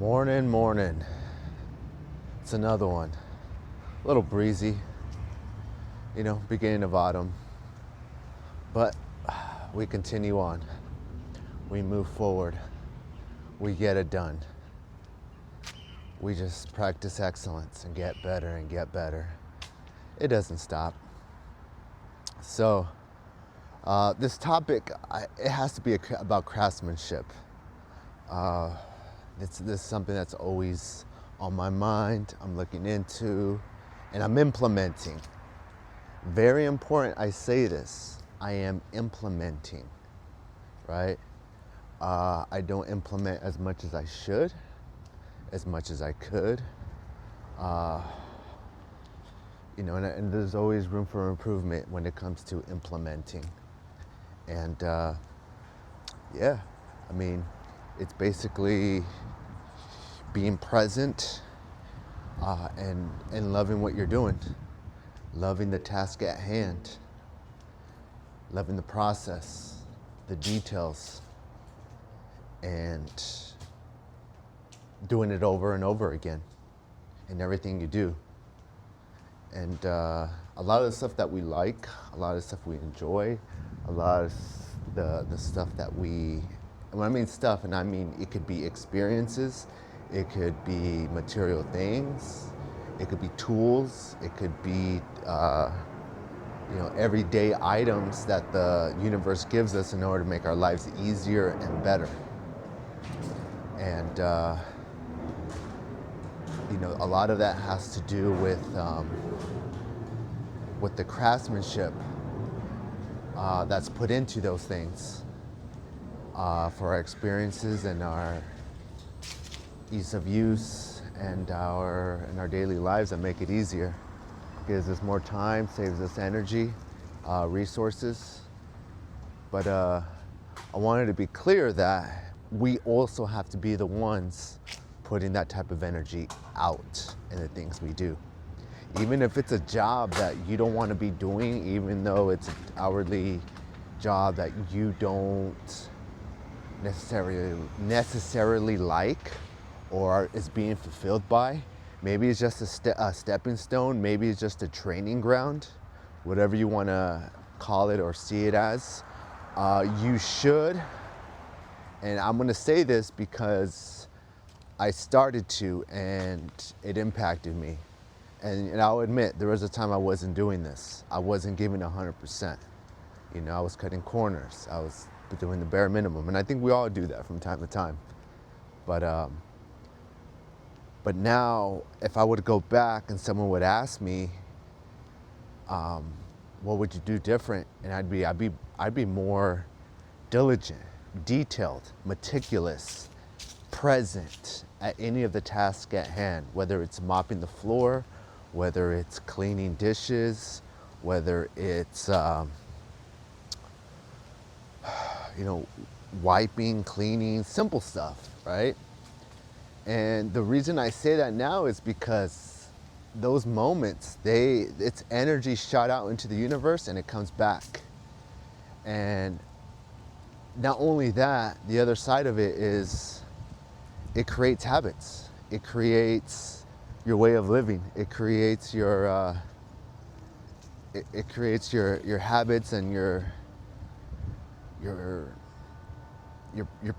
Morning, morning. It's another one. A little breezy, beginning of autumn. But we continue on. We move forward. We get it done. We just practice excellence and get better and get better. It doesn't stop. So, this topic, it has to be about craftsmanship. This is something that's always on my mind, I'm looking into, and I'm implementing. Very important, I say this, I am implementing, right? I don't implement as much as I should, as much as I could. And there's always room for improvement when it comes to implementing. And it's basically being present and loving what you're doing, loving the task at hand, loving the process, the details, and doing it over and over again in everything you do. And a lot of the stuff that we like, a lot of the stuff we enjoy, a lot of the stuff that when I mean stuff, and I mean it could be experiences, it could be material things, it could be tools, it could be everyday items that the universe gives us in order to make our lives easier and better. And a lot of that has to do with the craftsmanship that's put into those things for our experiences and our ease of use and our daily lives that make it easier. Gives us more time, saves us energy, resources. But I wanted to be clear that we also have to be the ones putting that type of energy out in the things we do. Even if it's a job that you don't want to be doing, even though it's an hourly job that you don't necessarily like or is being fulfilled by, maybe it's just a stepping stone, maybe it's just a training ground, whatever you want to call it or see it as. You should, and I'm going to say this because I started to and it impacted me. And I'll admit, there was a time I wasn't doing this. I wasn't giving 100%. I was cutting corners. I was doing the bare minimum. And I think we all do that from time to time. But now, if I would go back and someone would ask me, what would you do different? And I'd be more diligent, detailed, meticulous, present at any of the tasks at hand, whether it's mopping the floor, whether it's cleaning dishes, whether it's wiping, cleaning, simple stuff, right? And the reason I say that now is because those moments, it's energy shot out into the universe and it comes back. And not only that, the other side of it is it creates habits. It creates your way of living. It creates your habits and your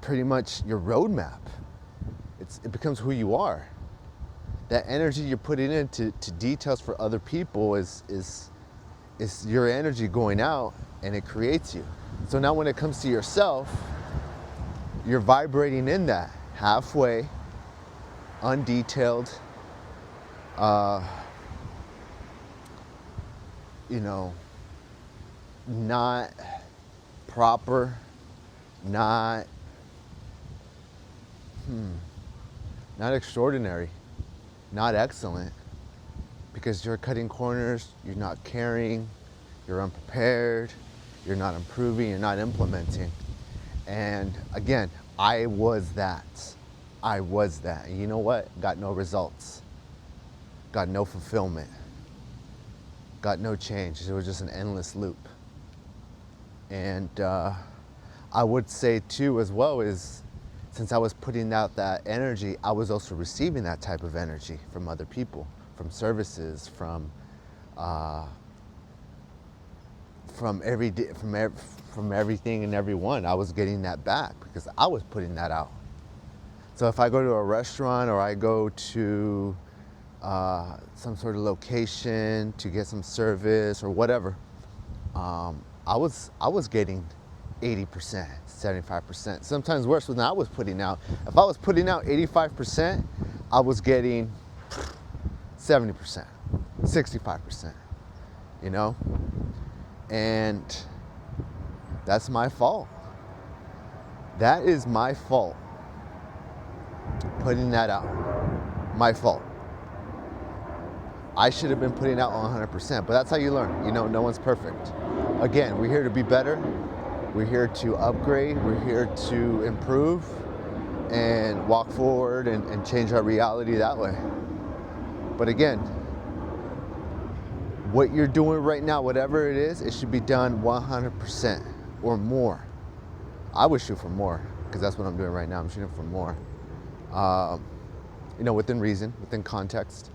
pretty much your roadmap. It becomes who you are. That energy you're putting into details for other people is your energy going out, and it creates you. So now when it comes to yourself, you're vibrating in that halfway, undetailed, not proper, not extraordinary, not excellent, because you're cutting corners, you're not caring, you're unprepared, you're not improving, you're not implementing. And again, I was that. And you know what? Got no results. Got no fulfillment. Got no change. It was just an endless loop. And I would say too as well is since I was putting out that energy, I was also receiving that type of energy from other people, from services, uh, from everything and everyone. I was getting that back because I was putting that out. So if I go to a restaurant or I go to some sort of location to get some service or whatever, I was getting 80%, 75%, sometimes worse than I was putting out. If I was putting out 85%, I was getting 70%, 65%, you know? And that's my fault. That is my fault. Putting that out. My fault. I should have been putting out 100%, but that's how you learn. You know, no one's perfect. Again, we're here to be better. We're here to upgrade. We're here to improve and walk forward and change our reality that way. But again, what you're doing right now, whatever it is, it should be done 100% or more. I would shoot for more because that's what I'm doing right now. I'm shooting for more. You know, within reason, within context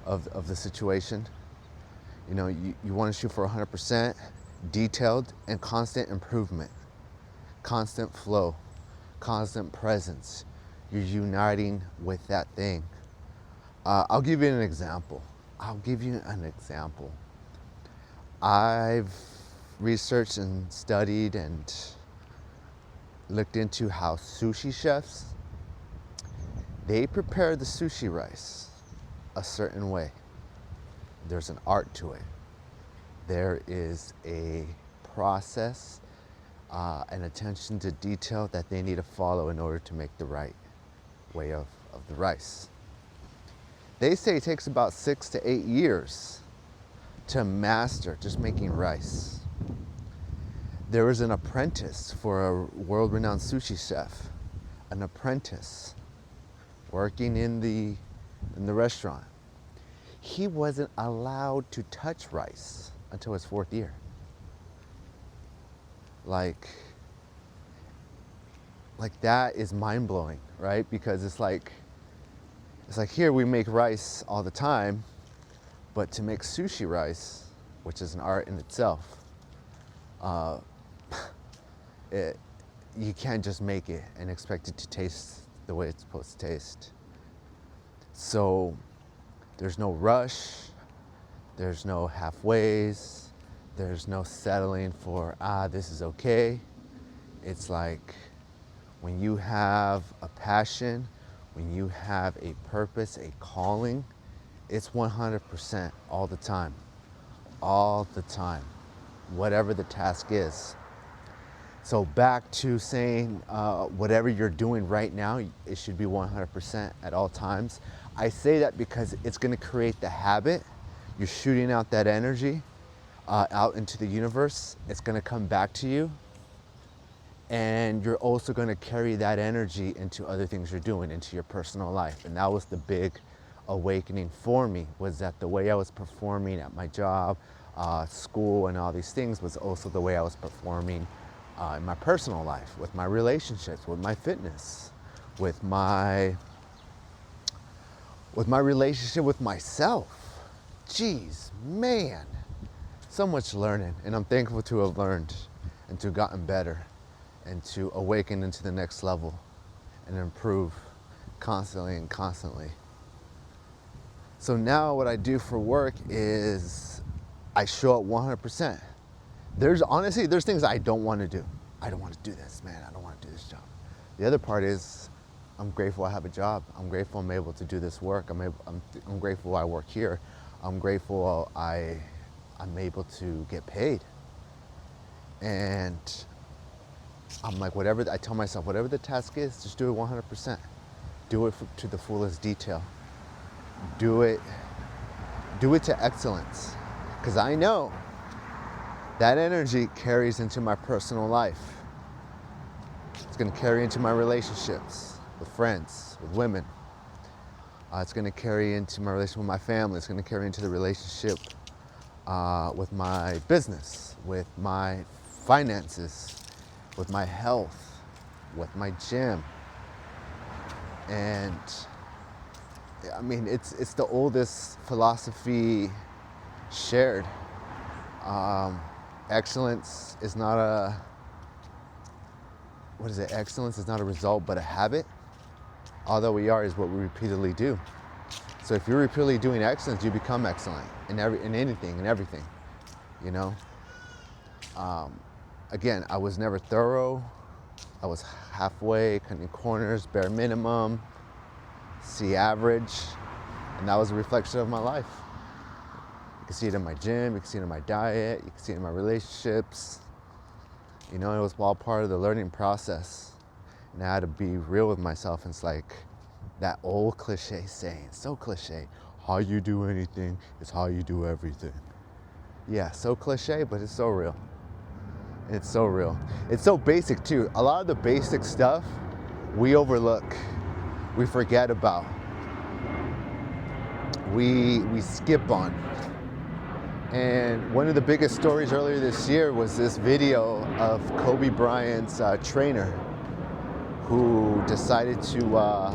of the situation. You know, you want to shoot for 100%, detailed and constant improvement, constant flow, constant presence. You're uniting with that thing. I'll give you an example. I've researched and studied and looked into how sushi chefs, they prepare the sushi rice a certain way. There's an art to it. There is a process, and attention to detail that they need to follow in order to make the right way of the rice. They say it takes about 6 to 8 years to master just making rice. There was an apprentice for a world-renowned sushi chef, an apprentice working in the restaurant. He wasn't allowed to touch rice until his 4th year. Like that is mind-blowing, right? Because it's like here we make rice all the time, but to make sushi rice, which is an art in itself, you can't just make it and expect it to taste the way it's supposed to taste. So there's no rush, there's no halfways, there's no settling for, this is okay. It's like when you have a passion, when you have a purpose, a calling, it's 100% all the time, whatever the task is. So back to saying whatever you're doing right now, it should be 100% at all times. I say that because it's gonna create the habit. You're shooting out that energy out into the universe. It's gonna come back to you. And you're also gonna carry that energy into other things you're doing, into your personal life. And that was the big awakening for me, was that the way I was performing at my job, school, and all these things was also the way I was performing in my personal life, with my relationships, with my fitness, with my relationship with myself. Jeez, man, so much learning, and I'm thankful to have learned and to have gotten better and to awaken into the next level and improve constantly and constantly. So now what I do for work is I show up 100%. There's things I don't want to do. I don't want to do this, man. I don't want to do this job. The other part is I'm grateful I have a job. I'm grateful I'm able to do this work. I'm grateful I work here. I'm grateful I'm able to get paid. And I'm like, I tell myself, whatever the task is, just do it 100%. Do it to the fullest detail. Do it to excellence. Because I know that energy carries into my personal life. It's going to carry into my relationships with friends, with women. It's going to carry into my relationship with my family. It's going to carry into the relationship with my business, with my finances, with my health, with my gym, And I mean, it's the oldest philosophy shared. Excellence is not a, what is it? Excellence is not a result, but a habit. All that we are is what we repeatedly do. So if you're repeatedly doing excellence, you become excellent in anything and everything, you know? Again, I was never thorough. I was halfway, cutting corners, bare minimum, C average, and that was a reflection of my life. You can see it in my gym, you can see it in my diet, you can see it in my relationships. You know, it was all part of the learning process. And I had to be real with myself. And it's like that old cliche saying, so cliche, how you do anything is how you do everything. Yeah, so cliche, but it's so real. It's so real. It's so basic too. A lot of the basic stuff we overlook, we forget about, we skip on. And one of the biggest stories earlier this year was this video of Kobe Bryant's trainer who decided to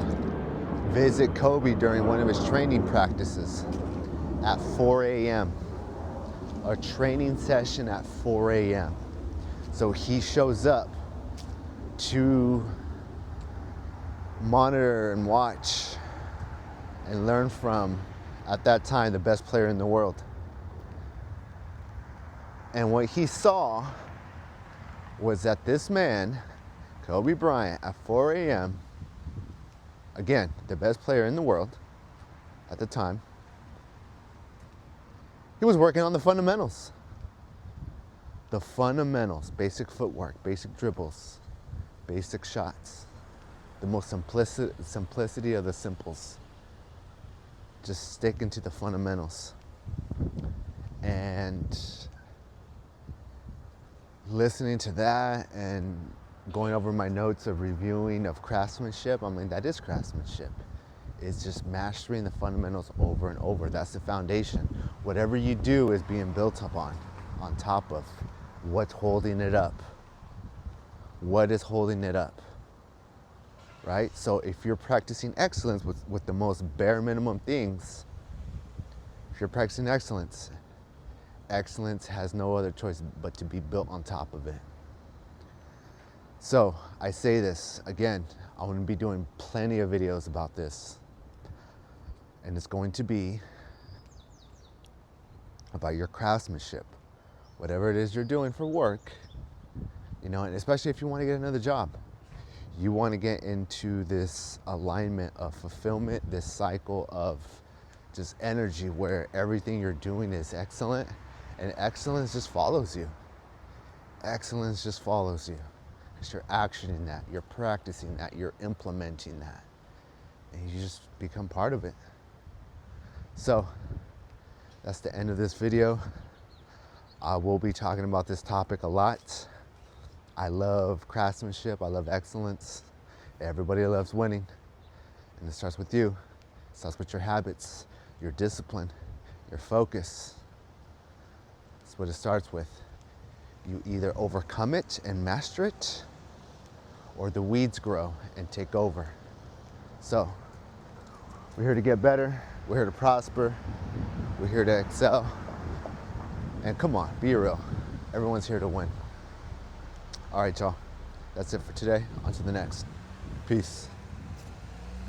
visit Kobe during one of his training practices at 4 a.m. A training session at 4 a.m. So he shows up to monitor and watch and learn from, at that time, the best player in the world. And what he saw was that this man, Kobe Bryant, at 4 a.m., again, the best player in the world at the time, he was working on the fundamentals. The fundamentals, basic footwork, basic dribbles, basic shots, the most simplicity of the simples. Just sticking to the fundamentals. And listening to that and going over my notes of reviewing of craftsmanship, I mean, that is craftsmanship. It's just mastering the fundamentals over and over. That's the foundation. Whatever you do is being built up on top of what's holding it up. What is holding it up, right? So if you're practicing excellence with the most bare minimum things, if you're practicing excellence, excellence has no other choice but to be built on top of it. So I say this again, I'm going to be doing plenty of videos about this, and it's going to be about your craftsmanship, whatever it is you're doing for work, you know, and especially if you want to get another job, you want to get into this alignment of fulfillment, this cycle of just energy where everything you're doing is excellent. And excellence just follows you. Excellence just follows you. Because you're actioning that, you're practicing that, you're implementing that. And you just become part of it. So, that's the end of this video. I will be talking about this topic a lot. I love craftsmanship, I love excellence. Everybody loves winning. And it starts with you. It starts with your habits, your discipline, your focus. That's what it starts with. You either overcome it and master it, or the weeds grow and take over. So, we're here to get better, we're here to prosper, we're here to excel. And come on, be real. Everyone's here to win. All right, y'all. That's it for today. On to the next. Peace.